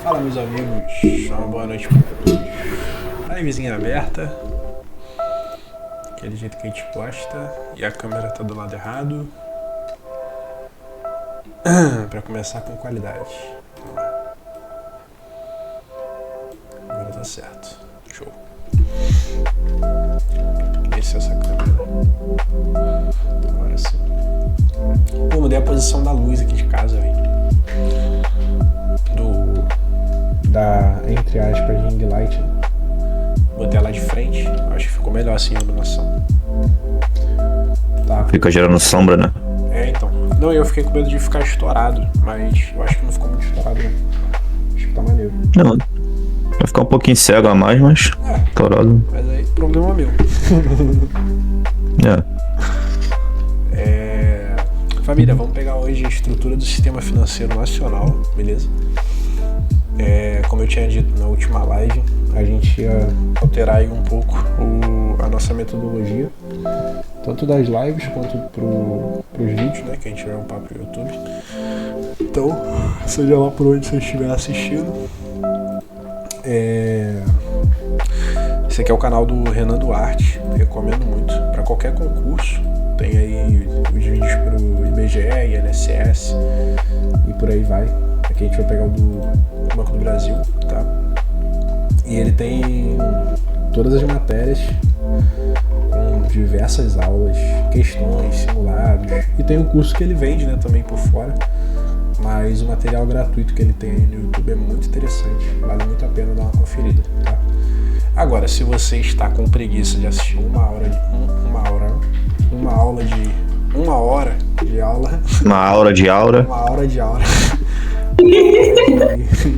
Fala, meus amigos, uma boa noite pra todos. Livezinha aberta, aquele jeito que a gente gosta, e a câmera tá do lado errado. Pra começar com qualidade. Vamos lá. Agora tá certo. Show. Descer essa câmera. Agora sim. Pô, mudei a posição da luz aqui de casa, velho. Da, entre aspas, ring light, né? Botei ela de frente, acho que ficou melhor assim a iluminação. Tá. Fica gerando sombra, né? É, então. Não, eu fiquei com medo de ficar estourado, mas eu acho que não ficou muito estourado, não. Acho que tá maneiro. Não, vai ficar um pouquinho cego a mais, mas estourado. Mas aí, problema meu. Família, vamos pegar hoje a estrutura do sistema financeiro nacional, beleza? Como eu tinha dito na última live, a gente ia alterar aí um pouco a nossa metodologia, tanto das lives quanto pros vídeos, né, que a gente vai upar pro YouTube. Então, seja lá por onde você estiver assistindo. Esse aqui é o canal do Renan Duarte, recomendo muito para qualquer concurso. Tem aí os vídeos pro IBGE, INSS e por aí vai. Aqui a gente vai pegar o do Banco do Brasil, tá? E ele tem todas as matérias com diversas aulas, questões, simulados. E tem um curso que ele vende, né, também por fora. Mas o material gratuito que ele tem aí no YouTube é muito interessante. Vale muito a pena dar uma conferida, tá? Agora, se você está com preguiça de assistir uma hora de aula, uma aura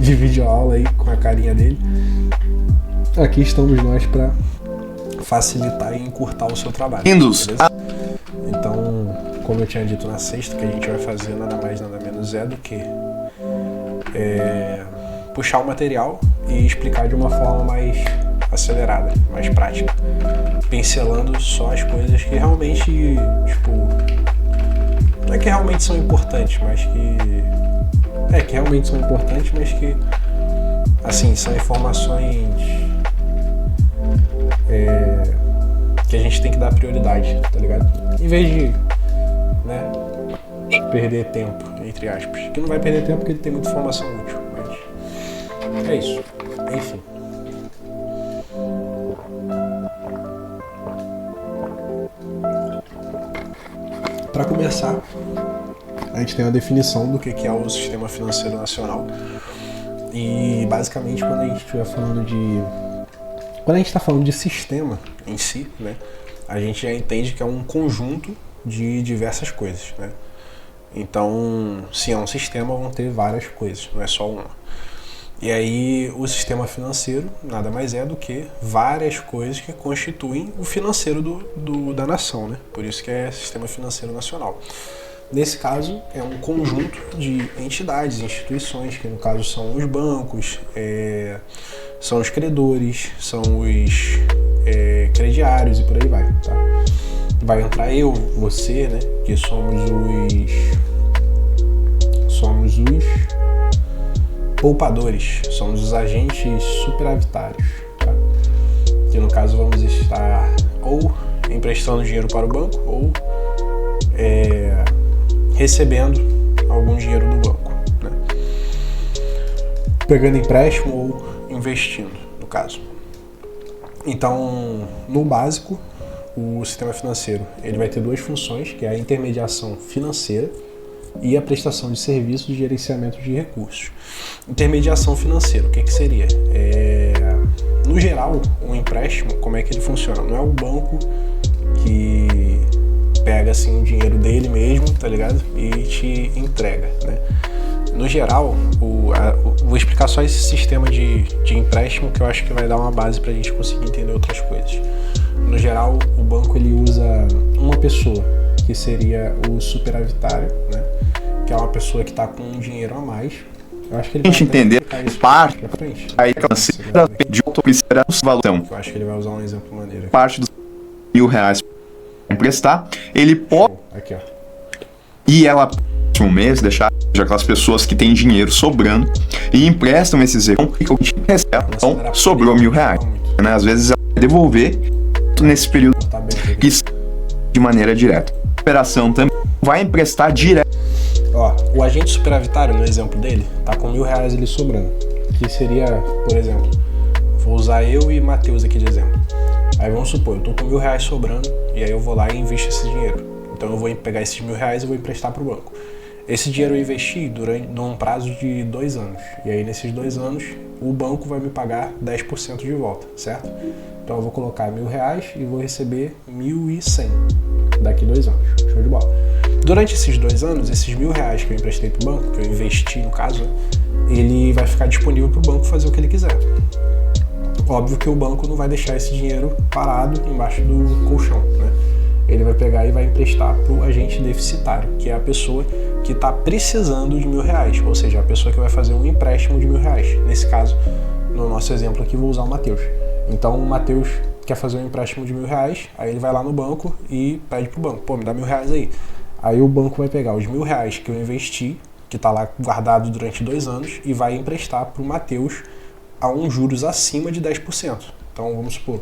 de videoaula aí com a carinha dele, aqui estamos nós para facilitar e encurtar o seu trabalho. Beleza? Então, como eu tinha dito na sexta, que a gente vai fazer nada mais nada menos do que puxar o material e explicar de uma forma mais acelerada, mais prática, pincelando só as coisas que realmente, tipo, não é que realmente são importantes, mas que realmente são importantes, mas que, assim, são informações que a gente tem que dar prioridade, tá ligado? Em vez de, né, perder tempo, entre aspas, que não vai perder tempo porque ele tem muita informação útil, mas é isso, enfim. Para começar, a gente tem uma definição do que é o Sistema Financeiro Nacional. E basicamente quando a gente estiver falando quando a gente está falando de sistema em si, né, a gente já entende que é um conjunto de diversas coisas, né? Então, se é um sistema, vão ter várias coisas, não é só uma. E aí o sistema financeiro nada mais é do que várias coisas que constituem o financeiro da nação, né? Por isso que é Sistema Financeiro Nacional. Nesse caso, é um conjunto de entidades, instituições, que no caso são os bancos, são os credores, são os crediários e por aí vai, tá? Vai entrar eu, você, né? Que somos os poupadores, somos os agentes superavitários, tá? Que no caso vamos estar ou emprestando dinheiro para o banco ou recebendo algum dinheiro do banco, né? Pegando empréstimo ou investindo, no caso. Então, no básico, o sistema financeiro ele vai ter duas funções, que é a intermediação financeira e a prestação de serviços de gerenciamento de recursos. Intermediação financeira, o que seria? No geral, um empréstimo, como é que ele funciona? Não é o banco que pega assim o dinheiro dele mesmo, tá ligado? E te entrega, né? No geral, vou explicar só esse sistema de empréstimo, que eu acho que vai dar uma base pra gente conseguir entender outras coisas. No geral, o banco ele usa uma pessoa, que seria o superavitário, né? Que é uma pessoa que está com um dinheiro a mais. Eu acho que ele vai entender parte pra frente. Aí financeira de autoplicidade do valor. Eu acho que ele vai usar um exemplo maneiro. Parte dos R$1.000 emprestar, ele pode Aqui, ó. e ela próximo mês, deixar aquelas pessoas que têm dinheiro sobrando e emprestam esses recursos e o que recebe, então sobrou R$1.000, né? Às vezes ela vai devolver nesse período que de maneira direta. A operação também vai emprestar direto. Ó, o agente superavitário, no exemplo dele, tá com R$1.000 ali sobrando, que seria, por exemplo, vou usar eu e Matheus aqui de exemplo. Aí vamos supor, eu tô com R$1.000 sobrando e aí eu vou lá e invisto esse dinheiro. Então eu vou pegar esses R$1.000 e vou emprestar pro banco. Esse dinheiro eu investi num prazo de 2 anos. E aí nesses 2 anos o banco vai me pagar 10% de volta, certo? Então eu vou colocar R$1.000 e vou receber 1.100 daqui 2 anos. Show de bola. Durante esses 2 anos, esses R$1.000 que eu emprestei pro banco, que eu investi no caso, ele vai ficar disponível pro banco fazer o que ele quiser. Óbvio que o banco não vai deixar esse dinheiro parado embaixo do colchão, né? Ele vai pegar e vai emprestar para o agente deficitário, que é a pessoa que está precisando de R$1.000, ou seja, a pessoa que vai fazer um empréstimo de R$1.000. Nesse caso, no nosso exemplo aqui, vou usar o Matheus. Então, o Matheus quer fazer um empréstimo de R$1.000, aí ele vai lá no banco e pede pro banco, pô, me dá R$1.000 aí. Aí o banco vai pegar os R$1.000 que eu investi, que está lá guardado durante 2 anos, e vai emprestar para o Matheus a um juros acima de 10%. Então, vamos supor,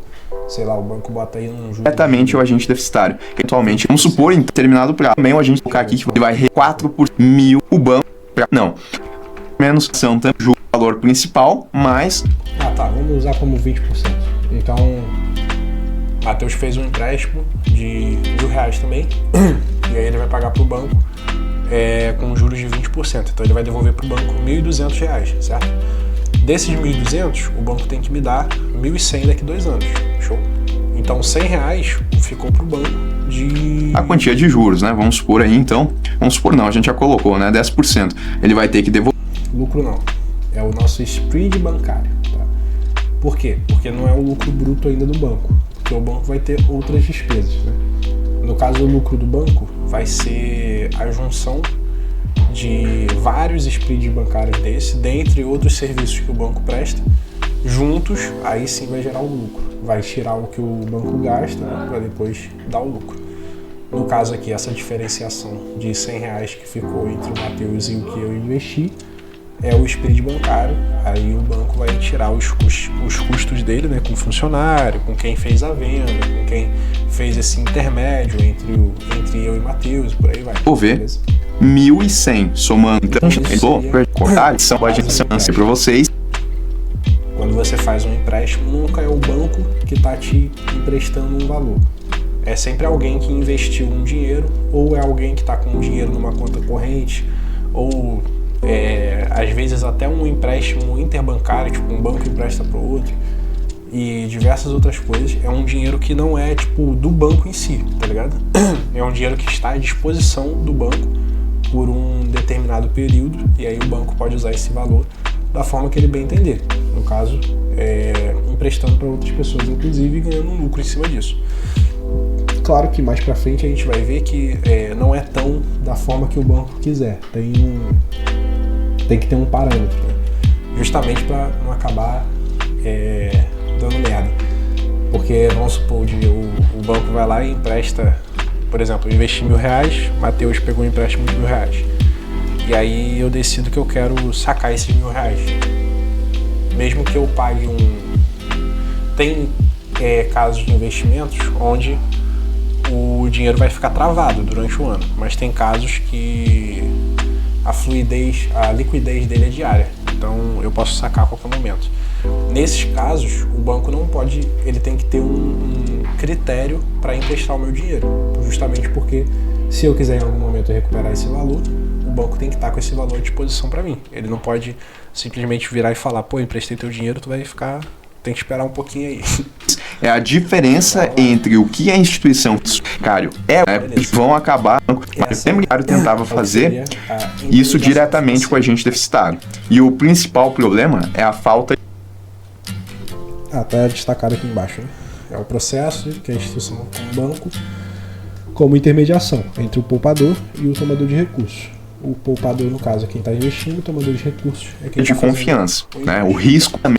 sei lá, o banco bota aí um juros... Diretamente o agente deficitário. Atualmente, vamos supor, em determinado prazo, também o agente colocar aqui que vai 4 por 1.000 o banco... Não. Menos são também o valor principal, mais... Ah, tá, vamos usar como 20%. Então, Matheus fez um empréstimo de R$1.000 também, e aí ele vai pagar pro banco com juros de 20%. Então, ele vai devolver pro banco R$1.200, certo? Desses 1.200, o banco tem que me dar 1.100 daqui 2 anos, show? Então R$100 ficou pro banco de... A quantia de juros, né? Vamos supor aí, então... Vamos supor não, a gente já colocou, né? 10%. Ele vai ter que devolver... Lucro não, é o nosso spread bancário, tá? Por quê? Porque não é o lucro bruto ainda do banco, porque o banco vai ter outras despesas, né? No caso, o lucro do banco vai ser a junção de vários spreads bancários desse, dentre outros serviços que o banco presta, juntos, aí sim vai gerar o lucro. Vai tirar o que o banco gasta, né, para depois dar o lucro. No caso aqui, essa diferenciação de R$100 que ficou entre o Matheus e o que eu investi é o spread bancário. Aí o banco vai tirar os custos dele, né, com o funcionário, com quem fez a venda, com quem fez esse intermédio entre eu e Matheus, por aí vai. Vou ver. Beleza? 1.100 somando. Então, vou cortar são a agência para vocês. Quando você faz um empréstimo, nunca é o banco que está te emprestando um valor. É sempre alguém que investiu um dinheiro, ou é alguém que está com dinheiro numa conta corrente, ou às vezes até um empréstimo interbancário, tipo um banco empresta para o outro, e diversas outras coisas. É um dinheiro que não é tipo do banco em si, tá ligado? É um dinheiro que está à disposição do banco por um determinado período, e aí o banco pode usar esse valor da forma que ele bem entender. No caso, emprestando para outras pessoas, inclusive, e ganhando um lucro em cima disso. Claro que mais para frente a gente vai ver que não é tão da forma que o banco quiser. Tem que ter um parâmetro, né? Justamente para não acabar dando merda. Porque, vamos supor, o banco vai lá e empresta, por exemplo, eu investi R$1.000, Matheus pegou um empréstimo de R$1.000. E aí eu decido que eu quero sacar esses R$1.000. Mesmo que eu pague Tem casos de investimentos onde o dinheiro vai ficar travado durante o ano, mas tem casos que a liquidez dele é diária, então eu posso sacar a qualquer momento. Nesses casos, o banco não pode, ele tem que ter um critério para emprestar o meu dinheiro, justamente porque se eu quiser em algum momento recuperar esse valor, o banco tem que estar com esse valor à disposição para mim. Ele não pode simplesmente virar e falar, pô, emprestei teu dinheiro, tu vai ficar, tem que esperar um pouquinho aí. É a diferença entre o que a instituição bancária vão acabar. O sistema bancário tentava fazer isso diretamente com a agente deficitário. E o principal problema é a falta. Tá destacado aqui embaixo, né? É o processo que a instituição tem um banco como intermediação entre o poupador e o tomador de recursos. O poupador, no caso, é quem está investindo, o tomador de recursos é quem de confiança, né? O risco também.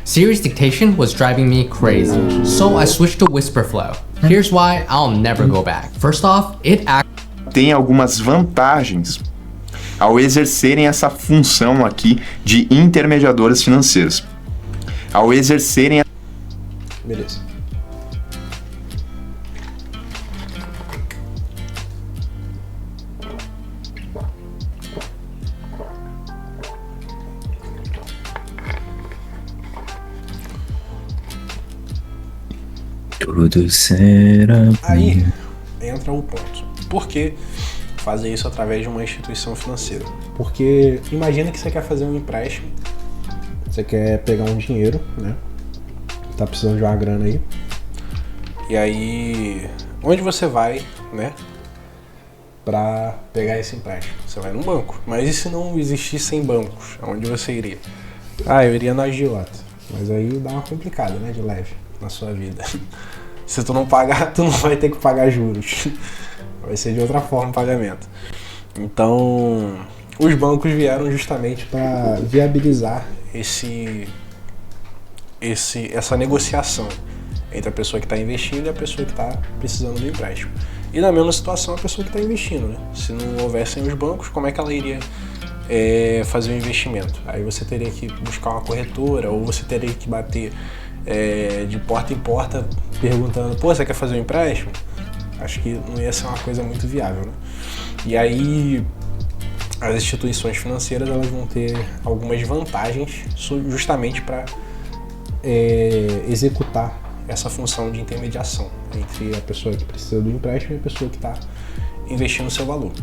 Siri's dictation was driving me crazy, so I switched to Whisperflow. Here's why I'll never go back. First off, it acts tem algumas vantagens ao exercerem essa função aqui de intermediadores financeiros. Ao exercerem... Beleza. Tudo será. Aí entra o ponto. Por que fazer isso através de uma instituição financeira? Porque imagina que você quer fazer um empréstimo, você quer pegar um dinheiro, né? Tá precisando de uma grana aí. E aí, onde você vai, né? Pra pegar esse empréstimo? Você vai num banco. Mas e se não existissem bancos? Aonde você iria? Ah, eu iria na agiota. Mas aí dá uma complicada, né? De leve na sua vida. Se tu não pagar, tu não vai ter que pagar juros. Vai ser de outra forma o pagamento. Então, os bancos vieram justamente para viabilizar essa negociação entre a pessoa que está investindo e a pessoa que está precisando do empréstimo. E na mesma situação a pessoa que está investindo, né? Se não houvessem os bancos, como é que ela iria fazer o investimento? Aí você teria que buscar uma corretora ou você teria que bater de porta em porta perguntando: pô, você quer fazer um empréstimo? Acho que não ia ser uma coisa muito viável, né? E aí as instituições financeiras elas vão ter algumas vantagens justamente para executar essa função de intermediação entre a pessoa que precisa do empréstimo e a pessoa que está investindo o seu valor.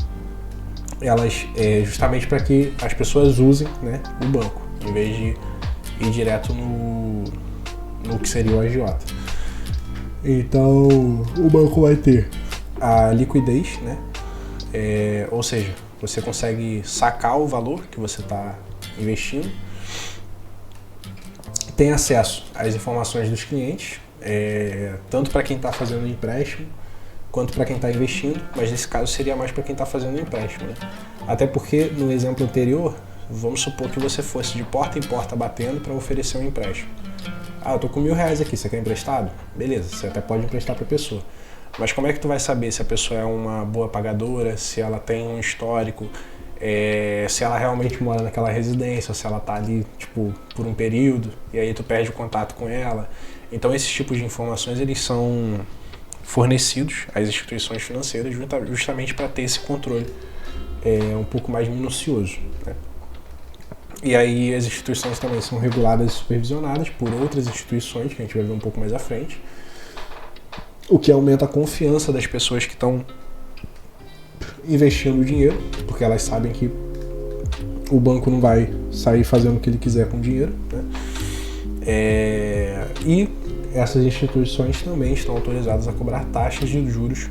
Elas justamente para que as pessoas usem, né, o banco, em vez de ir direto no que seria o agiota. Então o banco vai ter a liquidez, né? Ou seja, você consegue sacar o valor que você está investindo, tem acesso às informações dos clientes, tanto para quem está fazendo o empréstimo quanto para quem está investindo, mas nesse caso seria mais para quem está fazendo o empréstimo, né? Até porque no exemplo anterior, vamos supor que você fosse de porta em porta batendo para oferecer um empréstimo. Ah, eu tô com R$1.000 aqui, você quer emprestado? Beleza, você até pode emprestar para a pessoa. Mas como é que tu vai saber se a pessoa é uma boa pagadora, se ela tem um histórico, se ela realmente mora naquela residência, ou se ela tá ali, tipo, por um período, e aí tu perde o contato com ela? Então esses tipos de informações, eles são fornecidos às instituições financeiras justamente para ter esse controle um pouco mais minucioso, né? E aí as instituições também são reguladas e supervisionadas por outras instituições, que a gente vai ver um pouco mais à frente, o que aumenta a confiança das pessoas que estão investindo o dinheiro, porque elas sabem que o banco não vai sair fazendo o que ele quiser com o dinheiro, né? E essas instituições também estão autorizadas a cobrar taxas de juros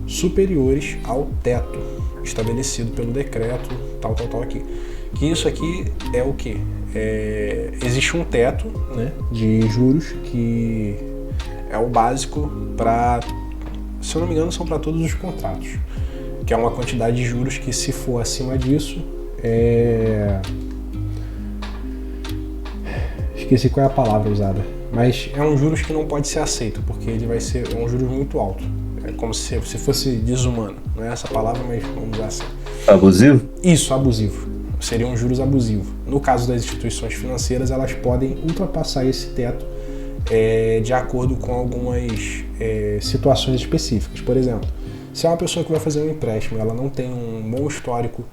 superiores ao teto estabelecido pelo decreto tal aqui. Que isso aqui é o quê? Existe um teto, né, de juros que é o básico para, se eu não me engano, são para todos os contratos, que é uma quantidade de juros que, se for acima disso, esqueci qual é a palavra usada, mas é um juros que não pode ser aceito, porque ele vai ser um juros muito alto. É como se fosse desumano, não é essa palavra, mas vamos usar assim. Abusivo? Isso, abusivo. Seria um juros abusivo. No caso das instituições financeiras, elas podem ultrapassar esse teto de acordo com algumas situações específicas. Por exemplo, se é uma pessoa que vai fazer um empréstimo, ela não tem um bom histórico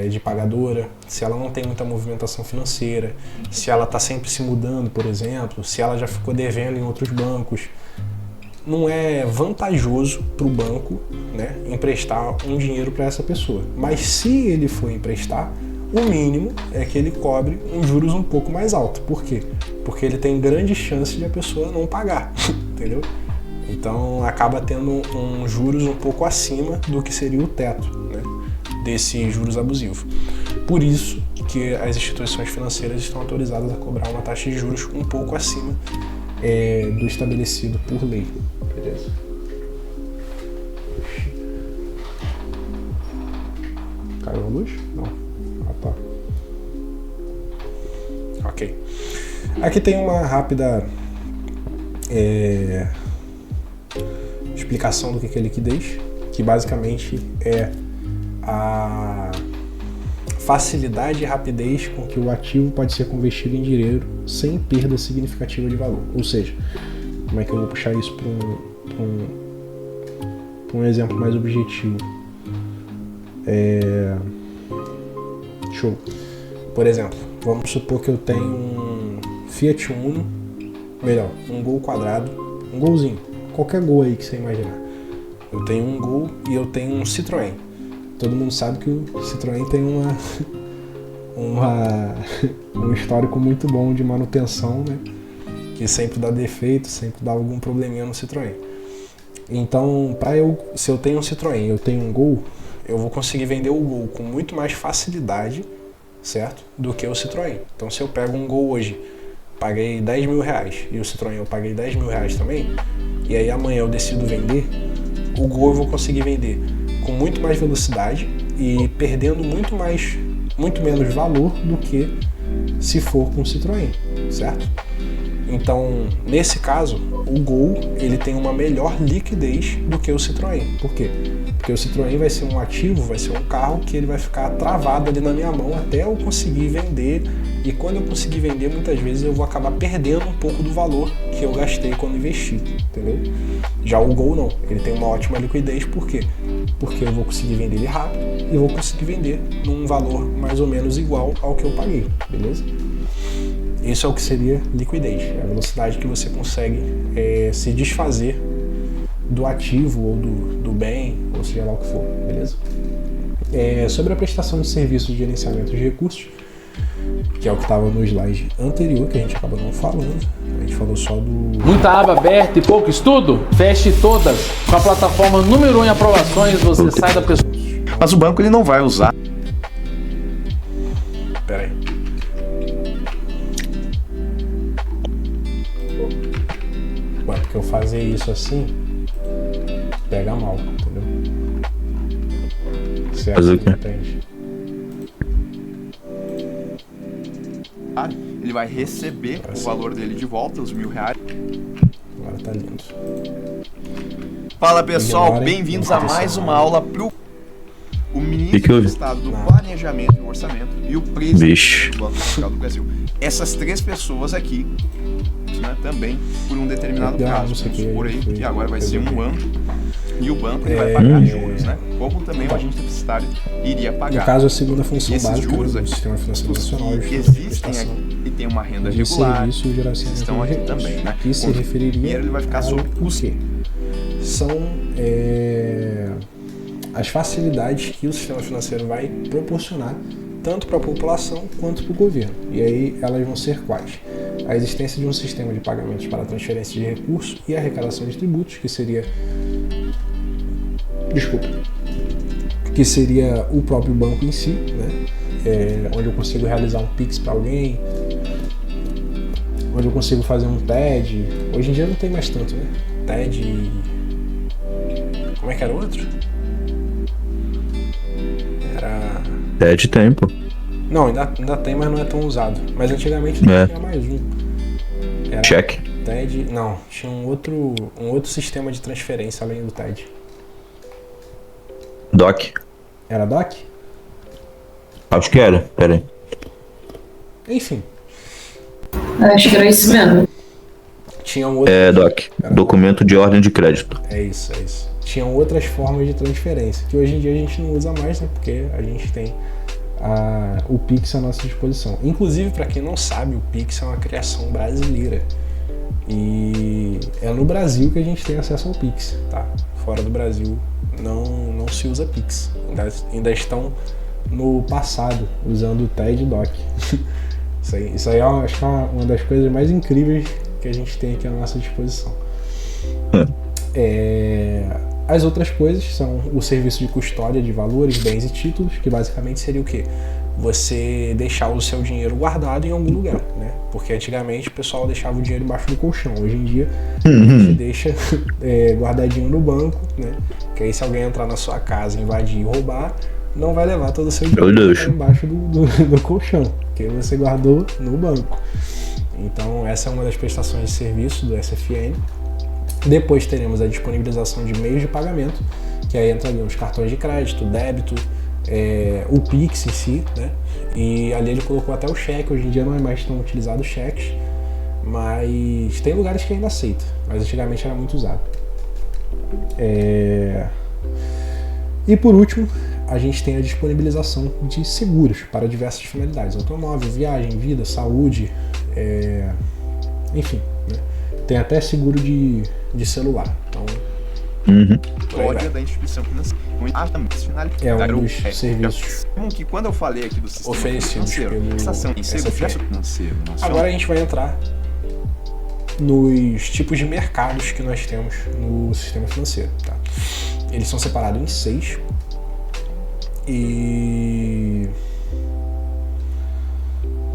de pagadora, se ela não tem muita movimentação financeira, se ela está sempre se mudando, por exemplo, se ela já ficou devendo em outros bancos, não é vantajoso para o banco, né, emprestar um dinheiro para essa pessoa. Mas se ele for emprestar, o mínimo é que ele cobre um juros um pouco mais alto. Por quê? Porque ele tem grande chance de a pessoa não pagar, entendeu? Então acaba tendo um juros um pouco acima do que seria o teto, né, desse juros abusivo. Por isso que as instituições financeiras estão autorizadas a cobrar uma taxa de juros um pouco acima do estabelecido por lei. Beleza? Caiu a luz? Não. Ah, tá. Ok. Aqui tem uma rápida explicação do que é liquidez. que basicamente é a facilidade e rapidez com que o ativo pode ser convertido em dinheiro sem perda significativa de valor. Ou seja, como é que eu vou puxar isso para um exemplo mais objetivo? Show. Por exemplo, vamos supor que eu tenho um Fiat Uno, melhor, um Gol quadrado, um Golzinho, qualquer Gol aí que você imaginar. Eu tenho um Gol e eu tenho um Citroën. Todo mundo sabe que o Citroën tem um histórico muito bom de manutenção, né? Que sempre dá defeito, sempre dá algum probleminha no Citroën. Então, se eu tenho um Citroën e eu tenho um Gol, eu vou conseguir vender o Gol com muito mais facilidade, certo? Do que o Citroën. Então, se eu pego um Gol hoje, paguei 10 mil reais, e o Citroën eu paguei 10 mil reais também, e aí amanhã eu decido vender, o Gol eu vou conseguir vender com muito mais velocidade e perdendo muito menos valor do que se for com o Citroën, certo? Então, nesse caso, o Gol ele tem uma melhor liquidez do que o Citroën. Por quê? Porque o Citroën vai ser um ativo, vai ser um carro que ele vai ficar travado ali na minha mão até eu conseguir vender. E quando eu conseguir vender, muitas vezes eu vou acabar perdendo um pouco do valor que eu gastei quando investi, entendeu? Já o Gol não, ele tem uma ótima liquidez, por quê? Porque eu vou conseguir vender ele rápido e vou conseguir vender num valor mais ou menos igual ao que eu paguei, beleza? Isso é o que seria liquidez, é a velocidade que você consegue se desfazer do ativo ou do bem, ou seja lá o que for, beleza? Sobre a prestação de serviços de gerenciamento de recursos, que é o que estava no slide anterior, que a gente acabou não falando, a gente falou só do... Muita aba aberta e pouco estudo? Feche todas. Com a plataforma número 1 em aprovações, você sai da pessoa... Mas o banco ele não vai usar. Pera aí. Porque eu fazer isso assim pega mal, entendeu? Você Fazer o quê? entende? Ele vai receber o valor dele de volta, os R$1.000. Agora tá lindo. Fala pessoal, Ignorem, bem-vindos não a precisa mais não. uma aula pro o ministro Que do houve? Estado do Não. Planejamento e Orçamento e o presidente Vixe. do Banco Central do Brasil. Essas três pessoas aqui, né, também por um determinado prazo. Isso aqui Vamos supor aí foi- que agora vai foi ser um bem. ano e o banco ele vai pagar juros, né? Como também o agente deficitário iria pagar. No caso, a segunda função E esses básica juros do aqui, Sistema Financeiro Nacional que de existem prestação aqui e tem uma renda de regular, serviço e geração estão de aqui recursos, também, né? que se Onde referiria primeiro ele vai ficar ao sobre o quê? São as facilidades que o sistema financeiro vai proporcionar tanto para a população quanto para o governo. E aí elas vão ser quais? A existência de um sistema de pagamentos para transferência de recursos e arrecadação de tributos, que seria o próprio banco em si, né? Onde eu consigo realizar um Pix para alguém, onde eu consigo fazer um TED. Hoje em dia não tem mais tanto, né? TED e... Como é que era o outro? Era... É de tempo. Não, ainda tem, mas não é tão usado. Mas antigamente tinha mais um. Era Check. TED... Não, tinha um outro sistema de transferência além do TED. Doc. Era DOC? Acho que era. Pera aí. Enfim, Acho que era isso mesmo. tinha um outro... Doc. Documento de ordem de crédito. É isso. Tinham outras formas de transferência, que hoje em dia a gente não usa mais, né? Porque a gente tem o Pix à nossa disposição. Inclusive, para quem não sabe, o Pix é uma criação brasileira. E é no Brasil que a gente tem acesso ao Pix, tá? Fora do Brasil não se usa Pix. Ainda estão no passado, usando o TED e DOC. Isso aí acho que é uma das coisas mais incríveis que a gente tem aqui à nossa disposição. As outras coisas são o serviço de custódia de valores, bens e títulos, que basicamente seria o quê? Você deixar o seu dinheiro guardado em algum lugar, né? Porque antigamente o pessoal deixava o dinheiro embaixo do colchão. Hoje em dia a gente deixa guardadinho no banco, né? Que aí se alguém entrar na sua casa, invadir e roubar, não vai levar todo o seu dinheiro embaixo do colchão, que você guardou no banco. Então essa é uma das prestações de serviço do SFN. Depois teremos a disponibilização de meios de pagamento, que aí entrariam os cartões de crédito, débito, o Pix em si, né? E ali ele colocou até o cheque. Hoje em dia não é mais tão utilizado cheques, mas tem lugares que ainda aceita, mas antigamente era muito usado. E por último, a gente tem a disponibilização de seguros para diversas finalidades: automóvel, viagem, vida, saúde, enfim, né? Tem até seguro de celular. Então, Código da instituição financeira. Um dos serviços que quando eu falei aqui do sistema oferecidos financeiro, pelo serviço financeiro nacional. Agora a gente vai entrar nos tipos de mercados que nós temos no sistema financeiro, tá? Eles são separados em 6 e...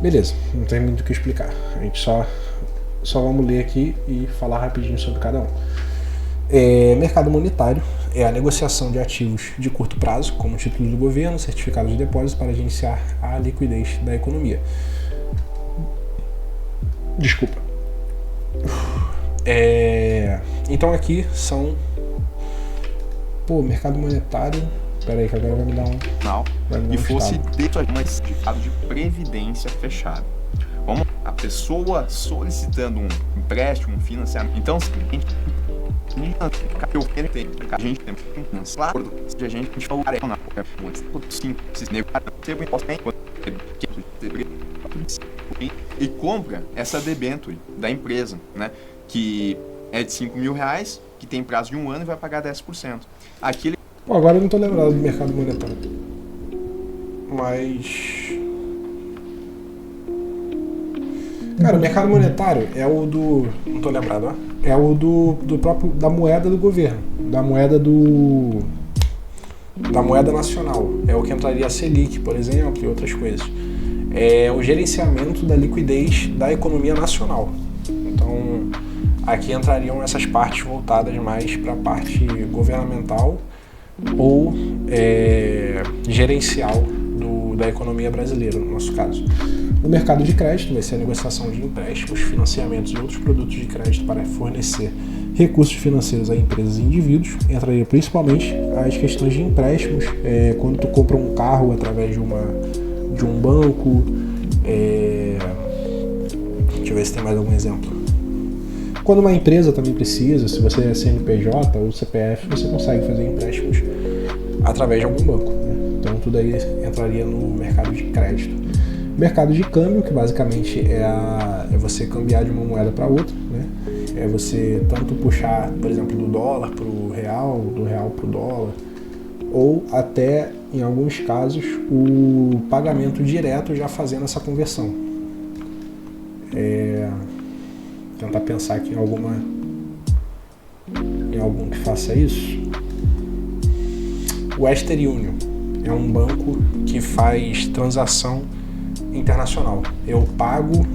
beleza, não tem muito o que explicar. A gente só vamos ler aqui e falar rapidinho sobre cada um. Mercado monetário é a negociação de ativos de curto prazo, como títulos do governo, certificados de depósito, para gerenciar a liquidez da economia. Desculpa. Então aqui são... mercado monetário... Peraí que agora vai me dar um... e fosse certificado de previdência fechado. Vamos, a pessoa solicitando um empréstimo, um financiamento. Então, se a gente tem claro, se a gente for na e compra essa debênture da empresa, né, que é de R$5.000, que tem prazo de 1 ano e vai pagar 10%. Aquele... agora eu não tô lembrado do mercado monetário, mas... Cara, o mercado monetário é o do... não tô lembrado, ó. É o do próprio... da moeda do governo. Da moeda nacional. É o que entraria a Selic, por exemplo, e outras coisas. É o gerenciamento da liquidez da economia nacional. Então, aqui entrariam essas partes voltadas mais para a parte governamental ou gerencial da economia brasileira, no nosso caso. O mercado de crédito vai ser a negociação de empréstimos, financiamentos e outros produtos de crédito para fornecer recursos financeiros a empresas e indivíduos. Entraria principalmente as questões de empréstimos, quando tu compra um carro através de um banco. Deixa eu ver se tem mais algum exemplo. Quando uma empresa também precisa, se você é CNPJ ou CPF, você consegue fazer empréstimos através de algum banco, né? Então tudo aí entraria no mercado de crédito. Mercado de câmbio, que basicamente é você cambiar de uma moeda para outra, né? É você tanto puxar, por exemplo, do dólar para o real, do real para o dólar, ou até, em alguns casos, o pagamento direto já fazendo essa conversão. Tentar pensar aqui em algum que faça isso. O Western Union é um banco que faz transação internacional. Eu pago,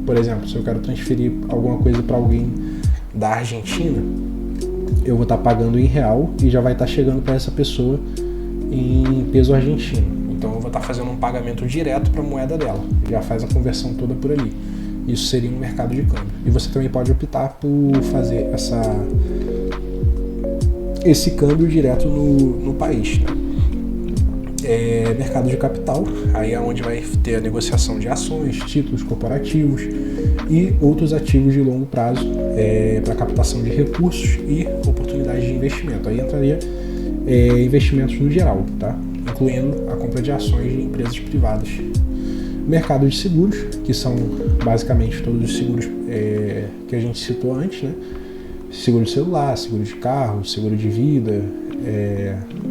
por exemplo, se eu quero transferir alguma coisa para alguém da Argentina, eu vou estar pagando em real e já vai estar chegando para essa pessoa em peso argentino. Então eu vou estar fazendo um pagamento direto para a moeda dela, já faz a conversão toda por ali. Isso seria um mercado de câmbio. E você também pode optar por fazer esse câmbio direto no país, né? Mercado de capital, aí é onde vai ter a negociação de ações, títulos corporativos e outros ativos de longo prazo para captação de recursos e oportunidades de investimento. Aí entraria investimentos no geral, tá? Incluindo a compra de ações de empresas privadas. Mercado de seguros, que são basicamente todos os seguros que a gente citou antes, né? Seguro de celular, seguro de carro, seguro de vida,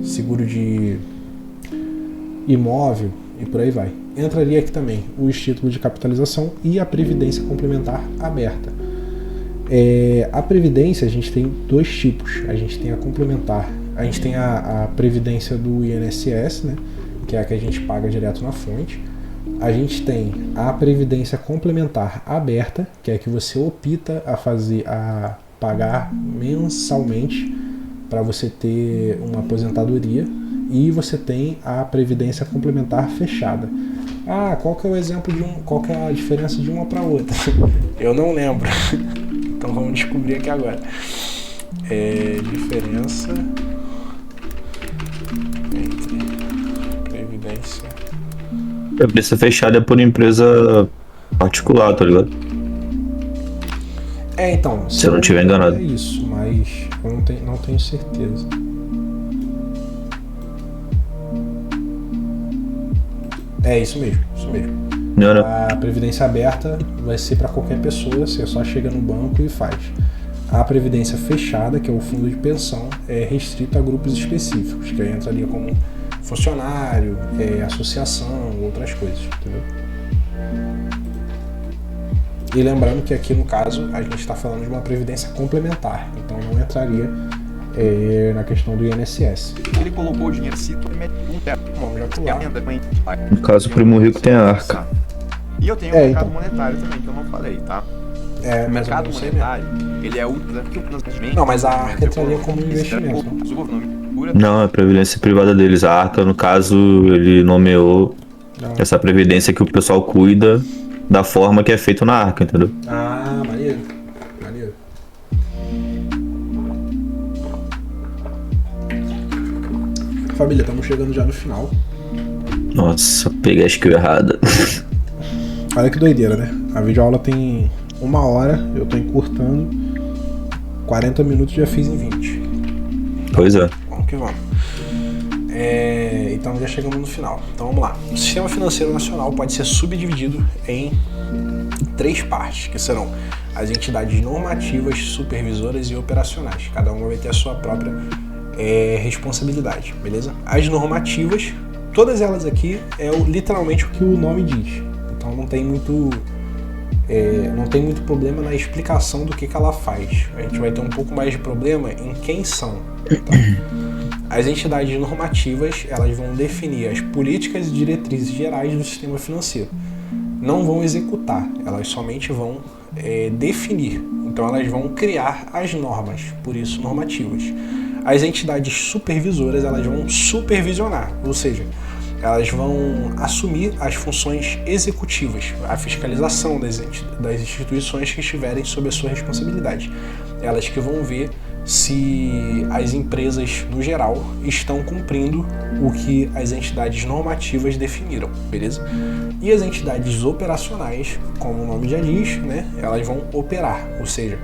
seguro de imóvel e por aí vai. Entraria aqui também os títulos de capitalização e a previdência complementar aberta. A previdência a gente tem dois tipos. A gente tem a complementar, a gente tem a previdência do INSS, né, que é a que a gente paga direto na fonte. A gente tem a previdência complementar aberta, que é a que você opta a pagar mensalmente para você ter uma aposentadoria. E você tem a previdência complementar fechada. Qual que é o exemplo qual que é a diferença de uma para outra? Eu não lembro. Então vamos descobrir aqui agora. Diferença Previdência fechada é por empresa particular, tá ligado? Então. Se eu não estiver enganado. É isso, mas eu não tenho certeza. É isso mesmo. Não. A previdência aberta vai ser para qualquer pessoa, você só chega no banco e faz. A previdência fechada, que é o fundo de pensão, é restrito a grupos específicos, que aí entra ali como funcionário, associação, outras coisas, entendeu? E lembrando que aqui no caso a gente está falando de uma previdência complementar, então não entraria na questão do INSS. Ele colocou o dinheiro Vamos já pular. No caso, o primo rico tem a arca. E eu tenho o mercado então. monetário também, que eu não falei, tá? O Mas mercado eu não sei monetário, ele é útil porque o financiamento... Não, mas a arca entraria como investimento. Não, é previdência privada deles. A arca, no caso, ele nomeou essa previdência que o pessoal cuida da forma que é feito na arca, entendeu? Ah, maneiro. Família, estamos chegando já no final. Nossa, peguei a skill errada. Olha que doideira, né? A videoaula tem 1 hora, eu tô encurtando. 40 minutos já fiz em 20. Pois é. Vamos que vamos. Então já chegamos no final. Então vamos lá. O Sistema Financeiro Nacional pode ser subdividido em 3 partes, que serão as entidades normativas, supervisoras e operacionais. Cada uma vai ter a sua própria responsabilidade, beleza? As normativas, todas elas aqui literalmente o que o nome diz. Então não tem muito problema na explicação do que ela faz. A gente vai ter um pouco mais de problema em quem são. Tá? As entidades normativas, elas vão definir as políticas e diretrizes gerais do sistema financeiro. Não vão executar, elas somente vão definir. Então elas vão criar as normas, por isso normativas. As entidades supervisoras, elas vão supervisionar, ou seja, elas vão assumir as funções executivas, a fiscalização das instituições que estiverem sob a sua responsabilidade. Elas que vão ver se as empresas, no geral, estão cumprindo o que as entidades normativas definiram, beleza? E as entidades operacionais, como o nome já diz, né, elas vão operar, ou seja,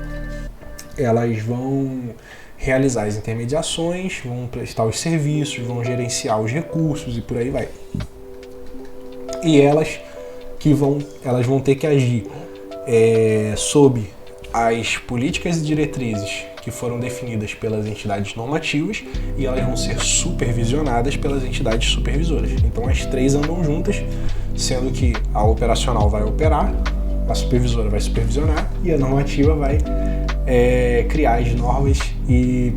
elas vão realizar as intermediações, vão prestar os serviços, vão gerenciar os recursos e por aí vai. E elas vão ter que agir sob as políticas e diretrizes que foram definidas pelas entidades normativas e elas vão ser supervisionadas pelas entidades supervisoras. Então as 3 andam juntas, sendo que a operacional vai operar, a supervisora vai supervisionar e a normativa vai criar as normas e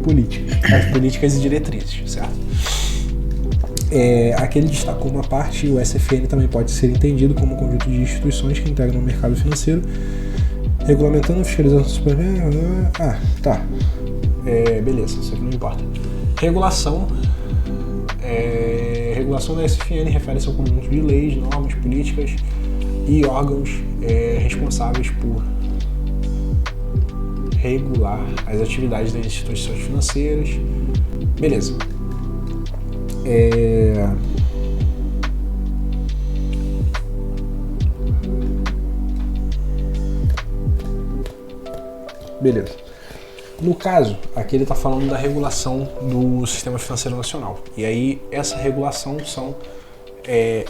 as políticas e diretrizes, certo? Aqui ele destacou uma parte, o SFN também pode ser entendido como um conjunto de instituições que integram o mercado financeiro, regulamentando, fiscalizando, tá. Beleza, isso aqui não importa. Regulação da SFN refere-se ao conjunto de leis, normas, políticas e órgãos responsáveis por regular as atividades das instituições financeiras. Beleza. Beleza. No caso, aqui ele está falando da regulação do Sistema Financeiro Nacional. E aí, essa regulação são,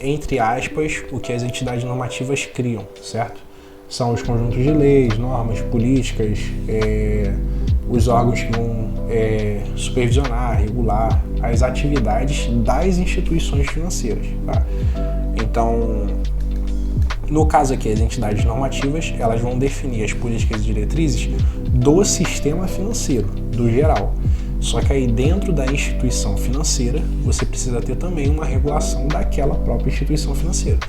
entre aspas, o que as entidades normativas criam, certo? São os conjuntos de leis, normas, políticas, os órgãos que vão supervisionar, regular as atividades das instituições financeiras, tá? Então, no caso aqui, as entidades normativas, elas vão definir as políticas e diretrizes do sistema financeiro, do geral. Só que aí dentro da instituição financeira, você precisa ter também uma regulação daquela própria instituição financeira.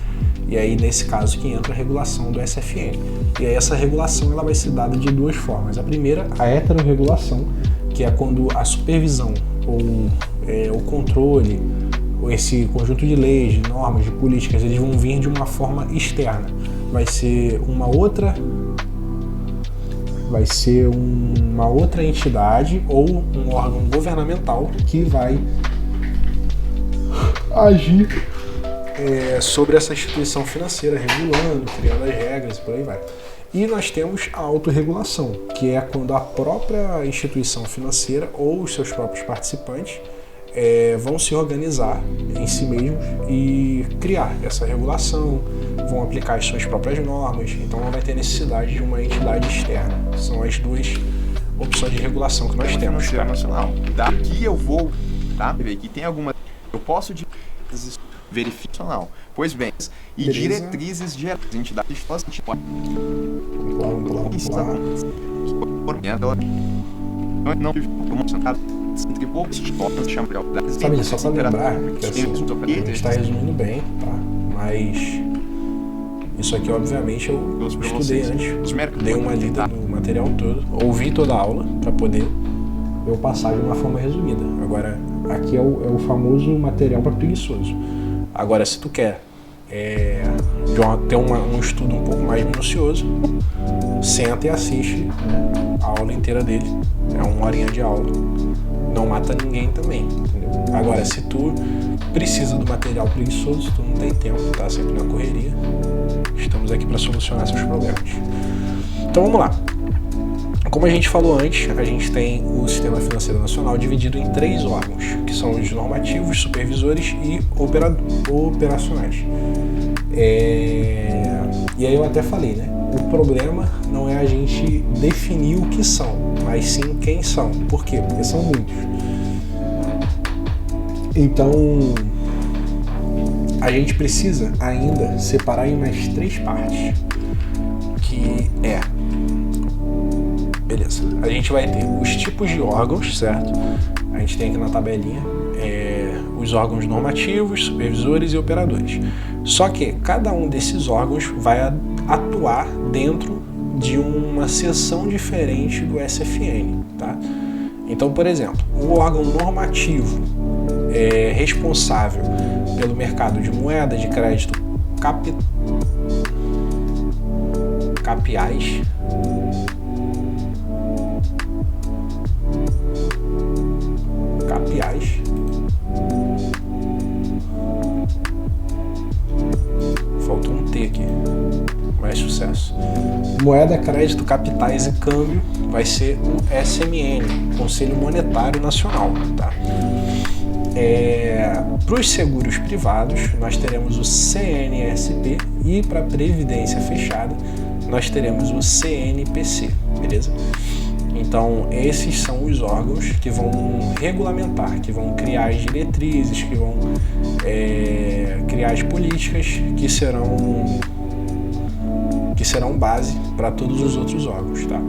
E aí, nesse caso, que entra a regulação do SFN. E aí, essa regulação ela vai ser dada de 2 formas. A primeira, a heterorregulação, que é quando a supervisão ou o controle, ou esse conjunto de leis, de normas, de políticas, eles vão vir de uma forma externa. Vai ser uma outra entidade ou um órgão governamental que vai agir sobre essa instituição financeira, regulando, criando as regras e por aí vai. E nós temos a autorregulação, que é quando a própria instituição financeira ou os seus próprios participantes vão se organizar em si mesmos e criar essa regulação, vão aplicar as suas próprias normas, então não vai ter necessidade de uma entidade externa. São as duas opções de regulação que nós temos. Nacional. Daqui eu vou, tá? Aqui tem alguma. Eu posso verificar. Pois bem, e beleza. Diretrizes de entidades Família, só para lembrar que assim, a gente está resumindo bem, tá? Mas isso aqui obviamente eu estudei antes, dei uma lida no material todo, ouvi toda a aula para poder eu passar de uma forma resumida. Agora, aqui é o famoso material para preguiçoso. Agora, se tu quer ter um estudo um pouco mais minucioso, senta e assiste, né, a aula inteira dele. É 1 horinha de aula. Não mata ninguém também, entendeu? Agora, se tu precisa do material preguiçoso, se tu não tem tempo, tá sempre na correria, estamos aqui para solucionar seus problemas. Então vamos lá. Como a gente falou antes, a gente tem o Sistema Financeiro Nacional dividido em 3 órgãos, que são os normativos, supervisores e operacionais. E aí eu até falei, né? O problema não é a gente definir o que são, mas sim quem são. Por quê? Porque são muitos. Então, a gente precisa ainda separar em mais 3 partes, que beleza, a gente vai ter os tipos de órgãos, certo? A gente tem aqui na tabelinha os órgãos normativos, supervisores e operadores. Só que cada um desses órgãos vai atuar dentro de uma seção diferente do SFN, tá? Então, por exemplo, o órgão normativo é responsável pelo mercado de moeda, de crédito, capiais, faltou um T aqui, mais sucesso. Moeda, crédito, capitais e câmbio vai ser o SMN, Conselho Monetário Nacional, tá? Para os seguros privados, nós teremos o CNSP e para a Previdência Fechada, nós teremos o CNPC, beleza? Então, esses são os órgãos que vão regulamentar, que vão criar as diretrizes, que vão criar as políticas que serão base para todos os outros órgãos, tá?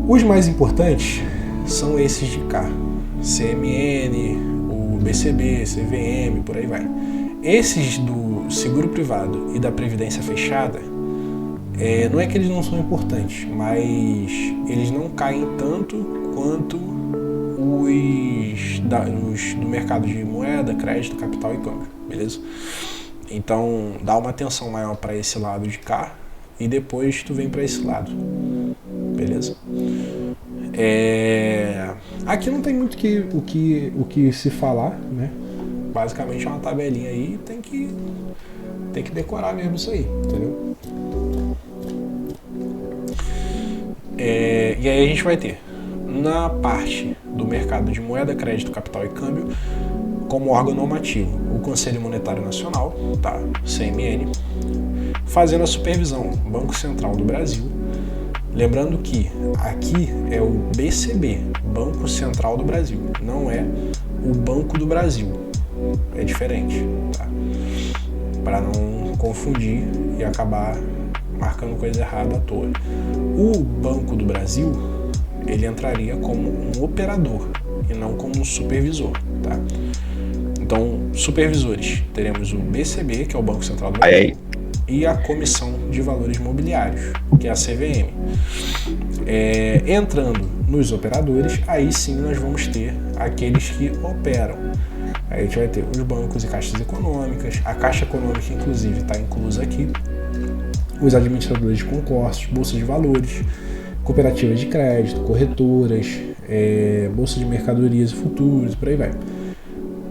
Os mais importantes são esses de cá, CMN, o BCB, CVM, por aí vai. Esses do seguro privado e da Previdência Fechada, não é que eles não são importantes, mas eles não caem tanto quanto os do mercado de moeda, crédito, capital e câmbio, beleza? Então dá uma atenção maior para esse lado de cá e depois tu vem para esse lado, beleza? Aqui não tem muito o que se falar, né? Basicamente é uma tabelinha aí, tem que decorar mesmo isso aí, entendeu? E aí a gente vai ter, na parte do mercado de moeda, crédito, capital e câmbio, como órgão normativo, o Conselho Monetário Nacional, tá? CMN, fazendo a supervisão, Banco Central do Brasil. Lembrando que aqui é o BCB, Banco Central do Brasil, não é o Banco do Brasil, é diferente, tá? Para não confundir e acabar marcando coisa errada à toa. O Banco do Brasil, ele entraria como um operador e não como um supervisor, tá? Então, supervisores, teremos o BCB, que é o Banco Central do Brasil, e a Comissão de Valores Mobiliários, que é a CVM. Entrando nos operadores, aí sim nós vamos ter aqueles que operam. Aí a gente vai ter os bancos e caixas econômicas, a Caixa Econômica, inclusive, está inclusa aqui, os administradores de consórcios, bolsas de valores, cooperativas de crédito, corretoras, bolsa de mercadorias e futuros, por aí vai.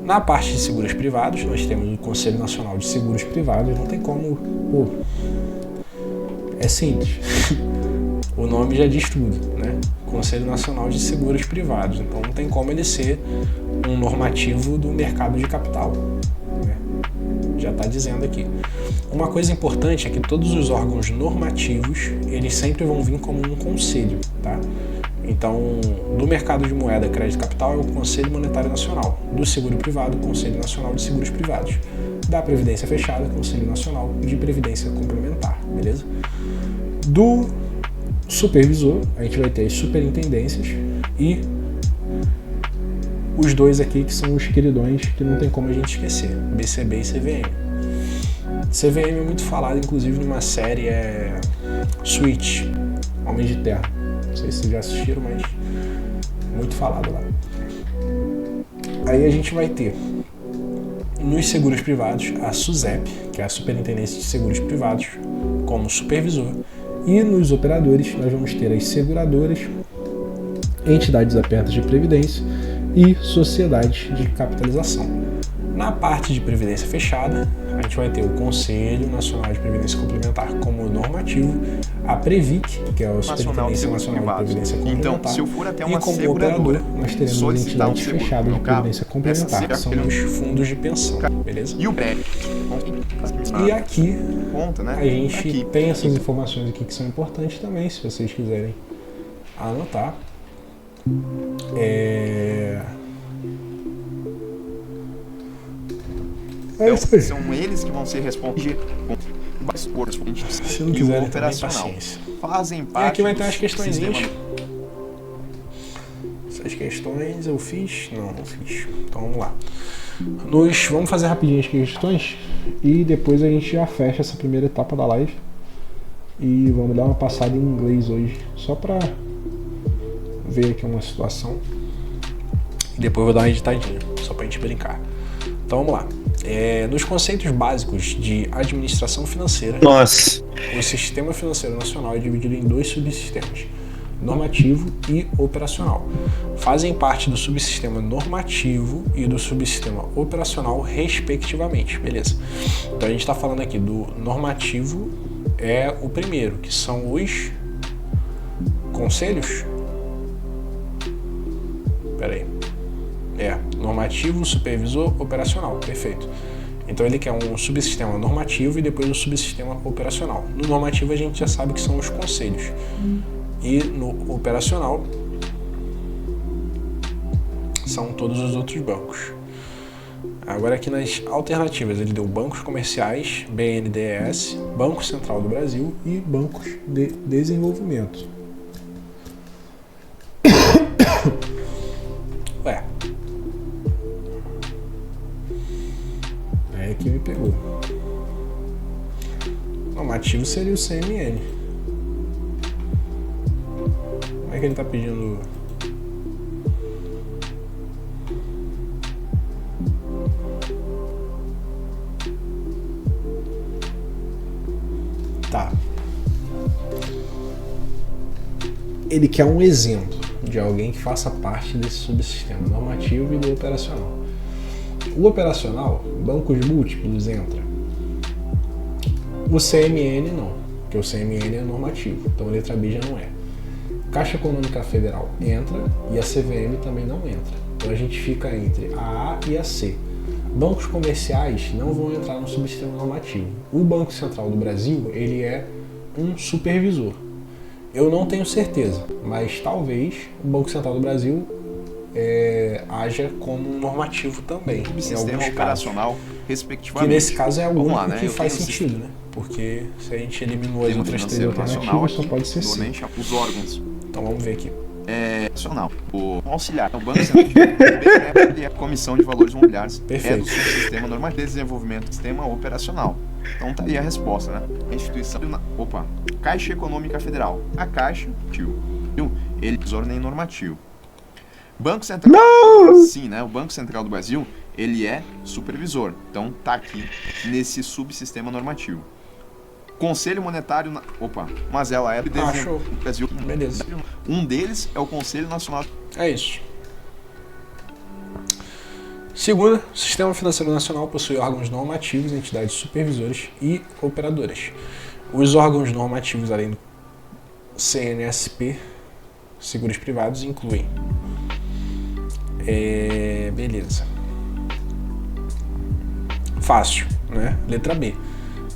Na parte de seguros privados, nós temos o Conselho Nacional de Seguros Privados. Não tem como... Pô, é simples. O nome já diz tudo, né? Conselho Nacional de Seguros Privados. Então não tem como ele ser um normativo do mercado de capital, né? Já está dizendo aqui. Uma coisa importante é que todos os órgãos normativos, eles sempre vão vir como um conselho, tá? Então, do mercado de moeda, crédito e capital é o Conselho Monetário Nacional. Do seguro privado, o Conselho Nacional de Seguros Privados. Da Previdência Fechada, Conselho Nacional de Previdência Complementar, beleza? Do supervisor, a gente vai ter as superintendências e os dois aqui que são os queridões que não tem como a gente esquecer, BCB e CVM. CVM é muito falado, inclusive, numa série Switch, Homens de Terra. Não sei se vocês já assistiram, mas muito falado lá. Aí a gente vai ter nos seguros privados a SUSEP, que é a Superintendência de Seguros Privados, como supervisor. E nos operadores nós vamos ter as seguradoras, entidades abertas de previdência e sociedades de capitalização. Na parte de previdência fechada, a gente vai ter o Conselho Nacional de Previdência Complementar como normativo, a Previc, que é a Superintendência Nacional de Previdência Complementar, então, se eu for até uma e como seguradora, operador, nós teremos as entidades fechadas de previdência complementar, que são os fundos de pensão, beleza? E o prédio. E aqui Conta, né? a gente Aqui. tem essas informações aqui que são importantes também, se vocês quiserem anotar. É isso aí. São eles que vão ser responsáveis por Se não quiserem também, paciência. Fazem E parte aqui vai ter do umas questõezinhas. sistema. Essas questões eu fiz? Não fiz. Então vamos lá. Vamos fazer rapidinho as questões e depois a gente já fecha essa primeira etapa da live. E vamos dar uma passada em inglês hoje, só pra ver aqui uma situação. E depois eu vou dar uma editadinha, só pra gente brincar. Então vamos lá. Nos conceitos básicos de administração financeira, Nossa. o Sistema Financeiro Nacional é dividido em dois subsistemas, normativo e operacional. Fazem parte do subsistema normativo e do subsistema operacional, respectivamente, beleza? Então a gente está falando aqui do normativo, é o primeiro, que são os conselhos. Peraí. Normativo, supervisor, operacional, perfeito. Então ele quer um subsistema normativo e depois um subsistema operacional. No normativo a gente já sabe que são os conselhos. E no operacional são todos os outros bancos. Agora aqui nas alternativas ele deu bancos comerciais, BNDES, Banco Central do Brasil e bancos de desenvolvimento. Ué. Aí aqui me pegou. Normativo seria o CMN. Como é que ele tá pedindo? Tá. Ele quer um exemplo de alguém que faça parte desse subsistema normativo e do operacional. O operacional, bancos múltiplos, entra. O CMN não, porque o CMN é normativo, então a letra B já não é. Caixa Econômica Federal entra e a CVM também não entra. Então a gente fica entre a A e a C. Bancos comerciais não vão entrar no subsistema normativo. O Banco Central do Brasil, ele é um supervisor. Eu não tenho certeza, mas talvez o Banco Central do Brasil haja como um normativo também, em alguns operacional, casos. respectivamente. Que nesse caso é o único lá, né? que Eu faz tenho sentido, né? Porque se a gente eliminou as Sistema outras três Financeiro Nacional alternativas, só aqui, pode ser vou sim. nem chamar os órgãos. Então vamos ver aqui. Nacional. O auxiliar, o Banco Central e a Comissão de Valores Imobiliários Perfeito. é do subsistema normativo de desenvolvimento do sistema operacional. Então tá aí a resposta, né? A instituição, Caixa Econômica Federal. A Caixa, ele é tesouro nem normativo. Banco Central, sim, né? O Banco Central do Brasil, ele é supervisor. Então tá aqui nesse subsistema normativo. Conselho Monetário, mas ela é do Show. Brasil. Beleza. Um deles é o Conselho Nacional. É isso. Segunda, o Sistema Financeiro Nacional possui órgãos normativos, entidades supervisoras e operadoras. Os órgãos normativos, além do CNSP, seguros privados, incluem... beleza. Fácil, né? Letra B.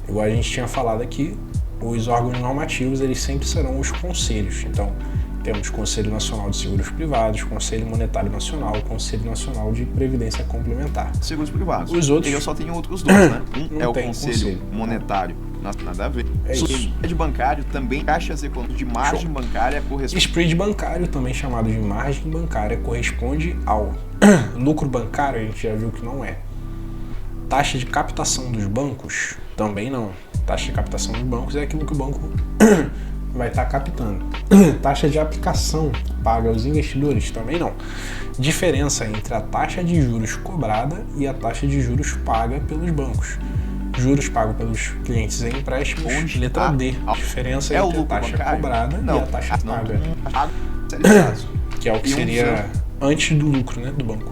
Igual a gente tinha falado aqui, os órgãos normativos, eles sempre serão os conselhos. Então, temos Conselho Nacional de Seguros Privados, Conselho Monetário Nacional, Conselho Nacional de Previdência Complementar. Seguros privados. Os outros... E eu só tenho outros dois, né? Um é o Conselho Monetário, nada a ver. É isso. Spread bancário, também caixas econômicas de margem bancária corresponde... Spread bancário, também chamado de margem bancária, corresponde ao lucro bancário, a gente já viu que não é. Taxa de captação dos bancos, também não. Taxa de captação dos bancos é aquilo que o banco vai estar captando. Taxa de aplicação paga aos investidores, também não. Diferença entre a taxa de juros cobrada e a taxa de juros paga pelos bancos. Juros pagos pelos clientes em empréstimos, letra D. Diferença entre a taxa cobrada e a taxa paga. Que é o que seria antes do lucro, né, do banco.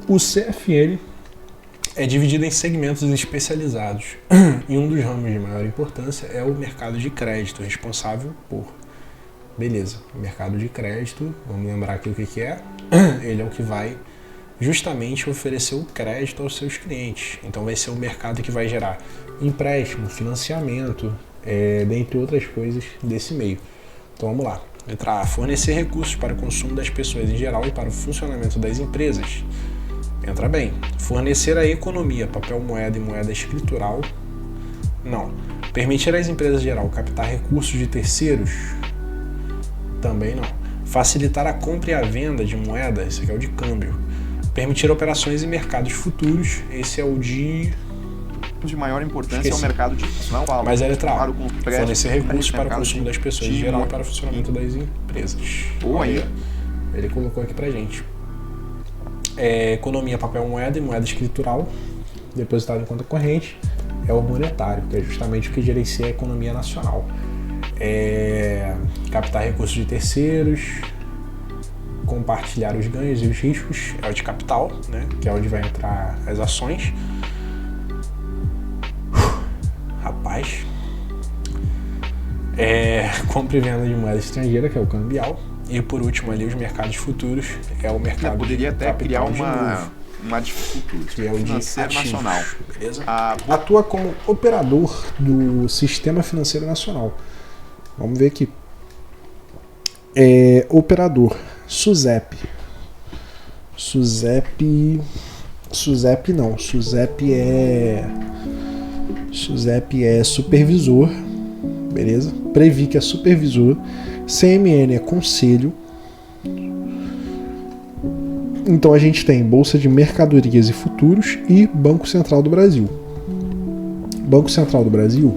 O CFN é dividido em segmentos especializados e um dos ramos de maior importância é o mercado de crédito, responsável por... Beleza, mercado de crédito, vamos lembrar aqui o que é. Ele é o que vai justamente oferecer o crédito aos seus clientes. Então vai ser o mercado que vai gerar empréstimo, financiamento, dentre outras coisas desse meio. Então vamos lá. Letra A. Fornecer recursos para o consumo das pessoas em geral e para o funcionamento das empresas. Entra bem. Fornecer à economia papel moeda e moeda escritural. Não. Permitir às empresas em geral captar recursos de terceiros. Também não. Facilitar a compra e a venda de moeda. Esse aqui é o de câmbio. Permitir operações em mercados futuros. Esse é o de maior importância. Esqueci. É o mercado de... Não, mas é letra A. Fornecer recursos para o consumo das pessoas em geral e para o funcionamento das empresas. Olha, ele colocou aqui pra gente. Economia, papel moeda e moeda escritural, depositado em conta corrente, é o monetário, que é justamente o que gerencia a economia nacional. Captar recursos de terceiros, compartilhar os ganhos e os riscos, é o de capital, né, que é onde vai entrar as ações. Rapaz. Compra e venda de moeda estrangeira, que é o cambial. E por último ali, os mercados futuros, é o mercado poderia de até criar capital uma dificuldade, que é o de financeiro nacional. Beleza? Atua como operador do Sistema Financeiro Nacional. Vamos ver aqui. Operador. SUSEP. SUSEP não. SUSEP é supervisor. Beleza? Previc é supervisor. CMN é conselho. Então a gente tem Bolsa de Mercadorias e Futuros e Banco Central do Brasil. Banco Central do Brasil,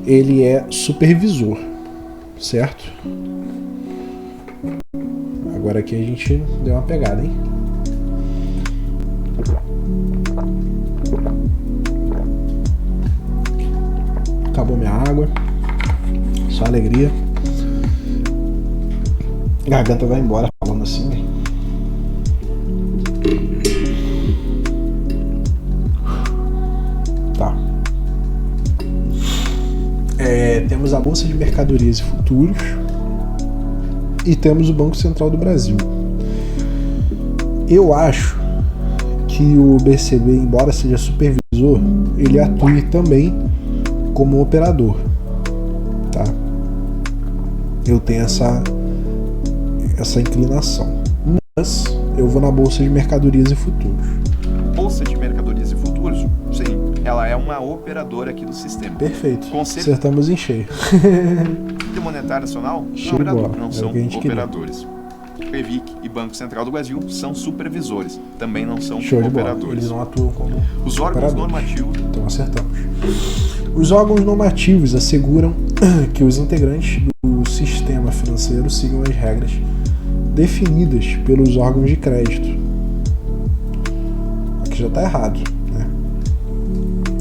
ele é supervisor, certo? Agora aqui a gente deu uma pegada, hein? Acabou minha água. Só alegria. A garganta vai embora falando assim, né? Tá. Temos a Bolsa de Mercadorias e Futuros e temos o Banco Central do Brasil. Eu acho que o BCB, embora seja supervisor, ele atue também como operador, tá? Eu tenho essa inclinação. Mas eu vou na Bolsa de Mercadorias e Futuros. Bolsa de Mercadorias e Futuros, sim, ela é uma operadora aqui do sistema. Perfeito. Acertamos em cheio. Conselho Monetário Nacional não são operadores. Previc e Banco Central do Brasil são supervisores, também não são operadores. Eles não atuam como os órgãos normativos. Então acertamos. Os órgãos normativos asseguram que os integrantes do sistema financeiro sigam as regras definidas pelos órgãos de crédito. Aqui já está errado, né?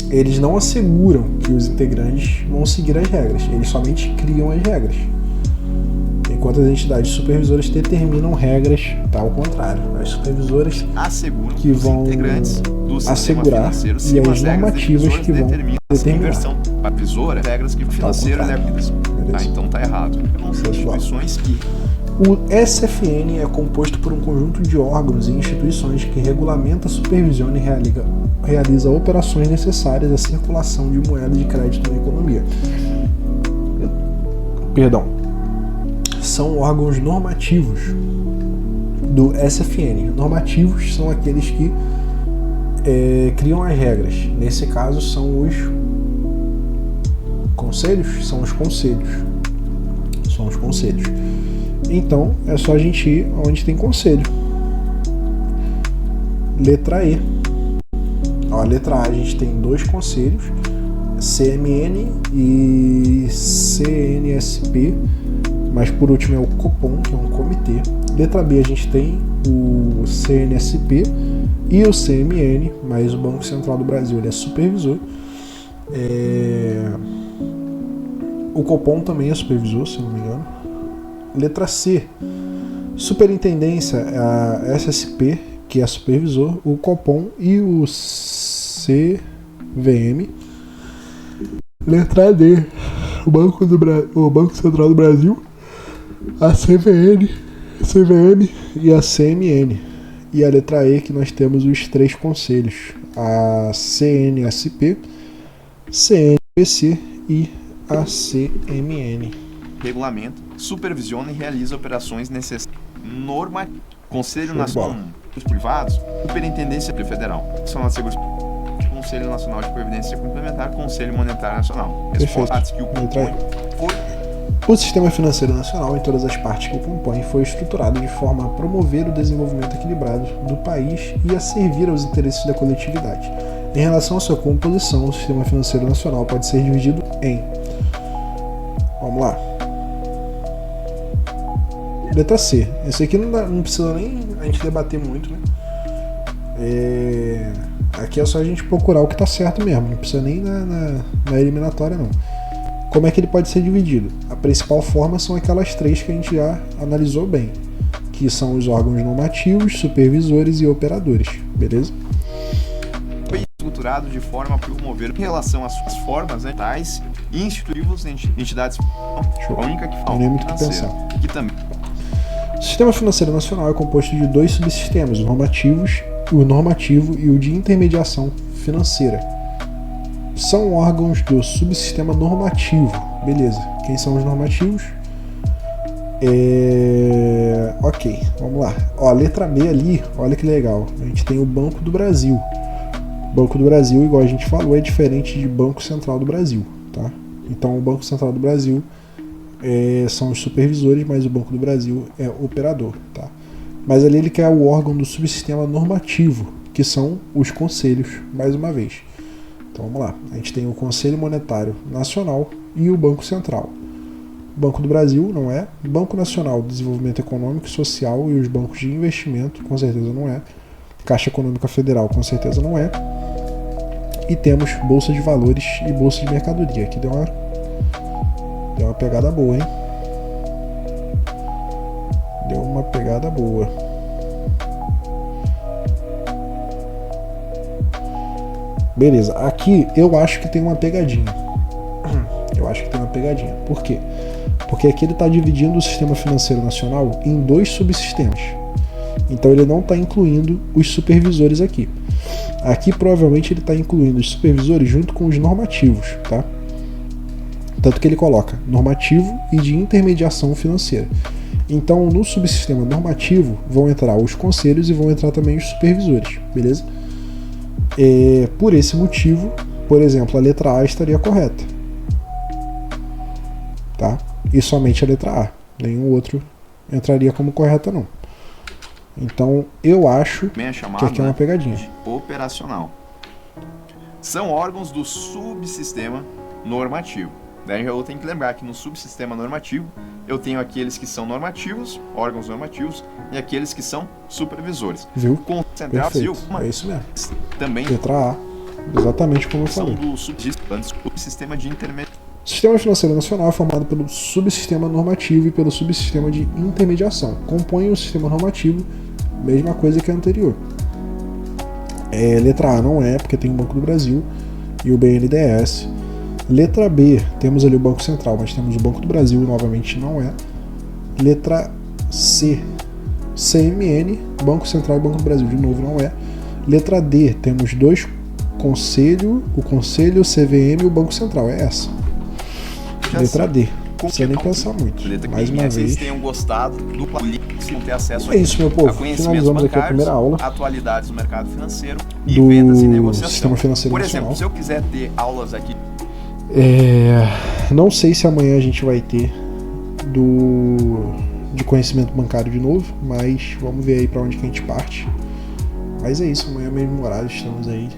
Eles não asseguram que os integrantes vão seguir as regras, eles somente criam as regras. Tem que enquanto as entidades supervisoras determinam regras, tá? Ao contrário, as supervisoras asseguram que vão integrantes do sistema assegurar financeiro e sigam as regras normativas que vão determinam a determinar. inversão supervisora, regras que o financeiro contrário. deve tá, Beleza. então tá errado. São instituições que O SFN é composto por um conjunto de órgãos e instituições que regulamenta, supervisiona e realiza operações necessárias à circulação de moeda de crédito na economia. Perdão. São órgãos normativos do SFN. Normativos são aqueles que criam as regras. Nesse caso são os conselhos? São os conselhos. São os conselhos. Então, é só a gente ir onde tem conselho. Letra E. Ó, letra A, a gente tem 2 conselhos, CMN e CNSP, mas por último é o Copom, que é um comitê. Letra B, a gente tem o CNSP e o CMN, mas o Banco Central do Brasil ele é supervisor. O Copom também é supervisor, se não me engano. Letra C, Superintendência, a SSP, que é supervisor, o Copom e o CVM. Letra D, o Banco Central do Brasil, a CVM e a CMN. E a letra E, que nós temos os 3 conselhos, a CNSP, CNPC e a CMN. regulamenta, supervisiona e realiza operações necessárias normativas. Conselho Nacional dos Privados, Superintendência Federal, são as seguros Conselho Nacional de Previdência Complementar, Conselho Monetário Nacional. Respostas que o compõem O Sistema Financeiro Nacional, em todas as partes que o compõem, foi estruturado de forma a promover o desenvolvimento equilibrado do país e a servir aos interesses da coletividade. Em relação à sua composição, o Sistema Financeiro Nacional pode ser dividido em... Vamos lá. Letra C. Esse aqui não precisa nem a gente debater muito, né? Aqui é só a gente procurar o que está certo mesmo, não precisa nem na eliminatória não. Como é que ele pode ser dividido? A principal forma são aquelas 3 que a gente já analisou bem, que são os órgãos normativos, supervisores e operadores, beleza? foi estruturado de forma a promover, em relação às suas formas, né, tais e institutivos, entidades, a única que falta, não é muito o que pensar. que também O Sistema Financeiro Nacional é composto de 2 subsistemas, o normativo e o de intermediação financeira. São órgãos do subsistema normativo. Beleza. Quem são os normativos? Ok, vamos lá. Ó, a letra B ali, olha que legal. A gente tem o Banco do Brasil. Banco do Brasil, igual a gente falou, é diferente de Banco Central do Brasil, tá? Então o Banco Central do Brasil são os supervisores, mas o Banco do Brasil é o operador, tá? Mas ali ele quer o órgão do subsistema normativo, que são os conselhos, mais uma vez. Então vamos lá, a gente tem o Conselho Monetário Nacional e o Banco Central. O Banco do Brasil não é, Banco Nacional de Desenvolvimento Econômico e Social e os bancos de investimento, com certeza não é. Caixa Econômica Federal, com certeza não é. E temos Bolsa de Valores e Bolsa de Mercadoria, que deu uma pegada boa, hein? Deu uma pegada boa. Beleza, aqui eu acho que tem uma pegadinha. Por quê? Porque aqui ele está dividindo o Sistema Financeiro Nacional em 2 subsistemas. Então ele não está incluindo os supervisores aqui. Aqui provavelmente ele está incluindo os supervisores junto com os normativos, tá? Tanto que ele coloca normativo e de intermediação financeira. Então no subsistema normativo vão entrar os conselhos e vão entrar também os supervisores, beleza? Por esse motivo, por exemplo, a letra A estaria correta, tá? E somente a letra A, nenhum outro entraria como correta não. Então eu acho que aqui é uma pegadinha. Operacional. São órgãos do subsistema normativo. Daí eu tenho que lembrar que no subsistema normativo eu tenho aqueles que são normativos, órgãos normativos, e aqueles que são supervisores. Viu? Com Central Perfeito. Brasil, É isso mesmo. também Letra A, exatamente como eu são falei. do subsistema de intermediação. O Sistema Financeiro Nacional é formado pelo subsistema normativo e pelo subsistema de intermediação. Compõe o sistema normativo, mesma coisa que a anterior. Letra A não é, porque tem o Banco do Brasil e o BNDES. Letra B, temos ali o Banco Central, mas temos o Banco do Brasil, novamente não é. Letra C, CMN, Banco Central e Banco do Brasil, de novo não é. Letra D, temos dois conselhos, o Conselho, o CVM e o Banco Central, é essa. Letra D, não precisa nem pensar muito. Mais uma vez. Vocês tenham gostado do vão ter acesso é isso, meu povo. Finalizamos aqui a primeira aula. Atualidades do mercado financeiro e vendas e negociação. Sistema Financeiro Por Nacional. exemplo, se eu quiser ter aulas aqui. Não sei se amanhã a gente vai ter de conhecimento bancário de novo, mas vamos ver aí pra onde que a gente parte. Mas é isso, amanhã mesmo horário estamos aí